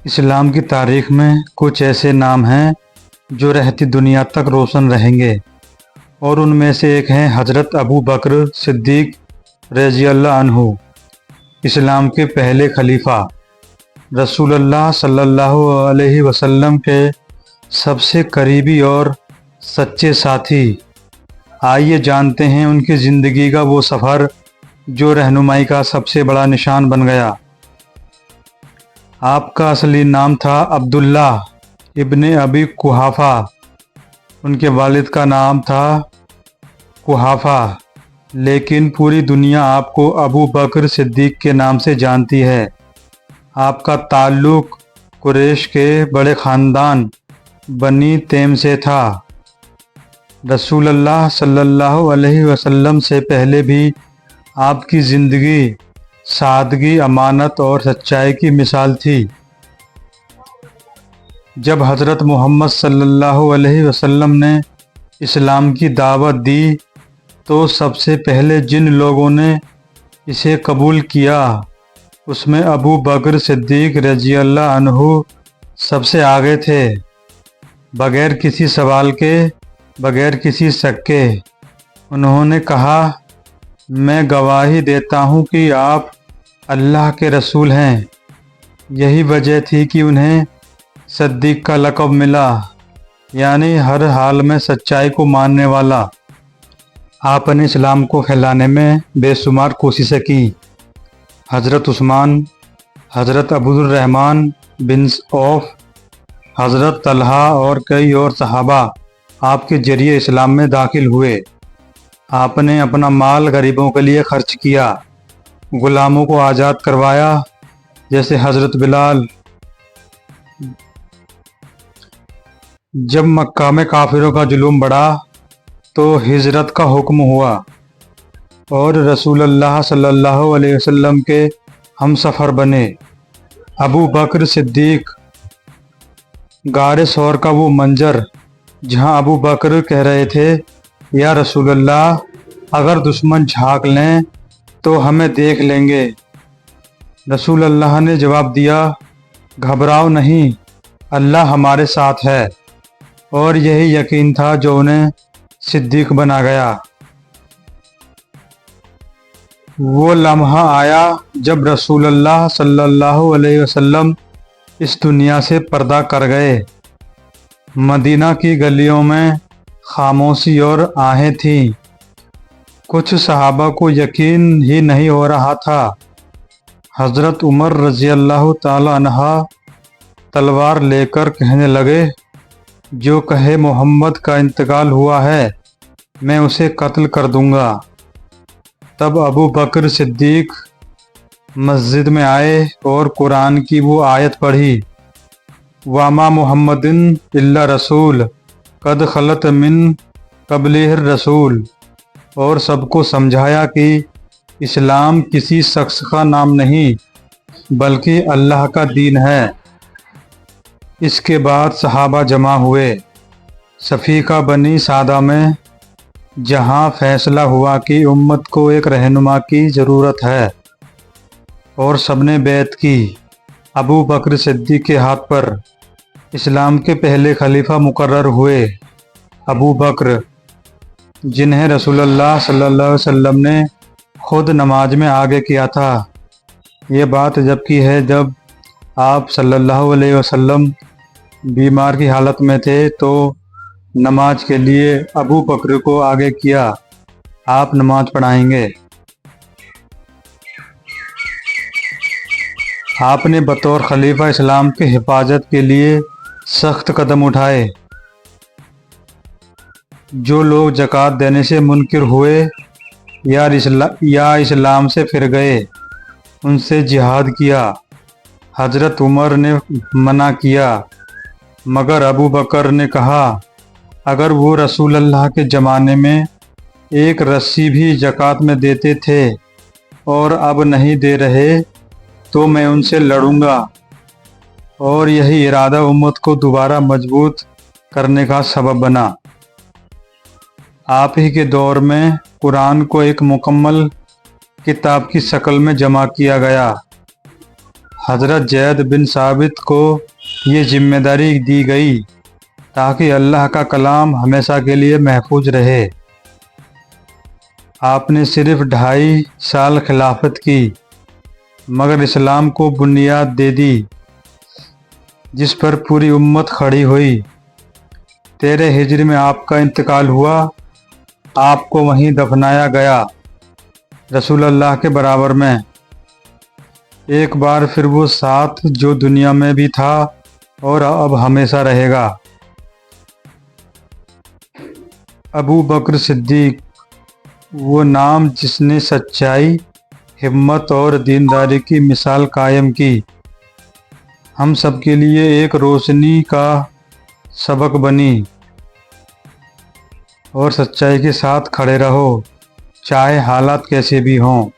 इस्लाम की तारीख में कुछ ऐसे नाम हैं जो रहती दुनिया तक रोशन रहेंगे और उनमें से एक हैं हज़रत अबू बकर सिद्दीक रज़ियल्लाहु अन्हु, इस्लाम के पहले खलीफा, रसूलुल्लाह सल्लल्लाहु अलैहि वसल्लम के सबसे करीबी और सच्चे साथी। आइए जानते हैं उनकी ज़िंदगी का वो सफ़र जो रहनुमाई का सबसे बड़ा निशान बन गया। आपका असली नाम था अब्दुल्ला इब्ने अबी कुहाफ़ा। उनके वालिद का नाम था कुहाफ़ा, लेकिन पूरी दुनिया आपको अबू बकर सिद्दीक के नाम से जानती है। आपका ताल्लुक़ कुरैश के बड़े ख़ानदान बनी तैम से था। रसूलुल्लाह सल्लल्लाहु अलैहि वसल्लम से पहले भी आपकी ज़िंदगी सादगी, अमानत और सच्चाई की मिसाल थी। जब हज़रत मोहम्मद सल्लल्लाहु अलैहि वसल्लम ने इस्लाम की दावत दी तो सबसे पहले जिन लोगों ने इसे कबूल किया उसमें अबू बकर सिद्दीक रज़ियल्लाहु अन्हु सबसे आगे थे। बगैर किसी सवाल के, बगैर किसी शक के उन्होंने कहा, मैं गवाही देता हूँ कि आप अल्लाह के रसूल हैं। यही वजह थी कि उन्हें सिद्दीक का लक़ब मिला, यानी हर हाल में सच्चाई को मानने वाला। आपने इस्लाम को फैलाने में बेशुमार कोशिशें की। हज़रत उस्मान, हज़रत अबूर रहमान बिन औफ, हज़रत तलहा और कई और सहाबा आपके ज़रिए इस्लाम में दाखिल हुए। आपने अपना माल गरीबों के लिए खर्च किया, गुलामों को आज़ाद करवाया, जैसे हज़रत बिलाल। जब मक्का में काफिरों का जुलूम बढ़ा तो हिजरत का हुक्म हुआ और रसूलुल्लाह सल्लल्लाहु अलैहि वसल्लम के हम सफ़र बने। अबू बकर सिद्दीक, गारे सौर का वो मंजर जहां अबू बकर कह रहे थे, या रसूलुल्लाह, अगर दुश्मन झांक लें तो हमें देख लेंगे। रसूलुल्लाह ने जवाब दिया, घबराओ नहीं, अल्लाह हमारे साथ है। और यही यकीन था जो उन्हें सिद्दीक बना गया। वो लम्हा आया जब रसूलुल्लाह सल्लल्लाहु अलैहि वसल्लम इस दुनिया से पर्दा कर गए। मदीना की गलियों में खामोशी और आहें थीं। कुछ सहाबा को यकीन ही नहीं हो रहा था। हज़रत उमर रज़ियल्लाहु ताला अन्हा तलवार लेकर कहने लगे, जो कहे मोहम्मद का इंतकाल हुआ है मैं उसे कत्ल कर दूंगा। तब अबू बकर सिद्दीक मस्जिद में आए और कुरान की वो आयत पढ़ी, वामा मुहम्मदिन इल्ला रसूल कद खलत मिन कबलिहिर रसूल, और सबको समझाया कि इस्लाम किसी शख्स का नाम नहीं बल्कि अल्लाह का दीन है। इसके बाद सहाबा जमा हुए सफ़ीका बनी सादा में, जहां फैसला हुआ कि उम्मत को एक रहनुमा की ज़रूरत है, और सबने बैत की। अबू बकर सिद्दीक के हाथ पर इस्लाम के पहले खलीफा मुकर्रर हुए। अबू बकर, जिन्हें रसूलुल्लाह सल्लल्लाहु अलैहि वसल्लम ने खुद नमाज में आगे किया था। ये बात जब की है जब आप सल्लल्लाहु अलैहि वसल्लम बीमार की हालत में थे तो नमाज के लिए अबू बकर को आगे किया। आप नमाज पढ़ाएंगे। आपने बतौर खलीफा इस्लाम की हिफाजत के लिए सख्त कदम उठाए। जो लोग ज़कात देने से मुनकिर हुए या इस्लाम से फिर गए, उनसे जिहाद किया। हज़रत उमर ने मना किया, मगर अबू बकर ने कहा, अगर वो रसूलुल्लाह के ज़माने में एक रस्सी भी ज़कात में देते थे और अब नहीं दे रहे तो मैं उनसे लड़ूंगा। और यही इरादा उम्मत को दोबारा मजबूत करने का सबब बना। आप ही के दौर में कुरान को एक मुकम्मल किताब की शक्ल में जमा किया गया। حضرت زید بن ثابت کو یہ ذمہ داری دی گئی تاکہ اللہ کا کلام ہمیشہ کے لیے محفوظ رہے۔ آپ نے صرف 2.5 سال خلافت کی مگر اسلام کو بنیاد دے دی جس پر پوری امت کھڑی ہوئی۔ 13 ہجری میں آپ کا انتقال ہوا، آپ کو وہیں دفنایا گیا، رسول اللہ کے برابر میں۔ ایک بار پھر وہ ساتھ جو دنیا میں بھی تھا اور اب ہمیشہ رہے گا۔ ابو بکر صدیق، وہ نام جس نے سچائی، ہمت اور دینداری کی مثال قائم کی، ہم سب کے لیے ایک روشنی کا سبق بنی۔ اور سچائی کے ساتھ کھڑے رہو چاہے حالات کیسے بھی ہوں۔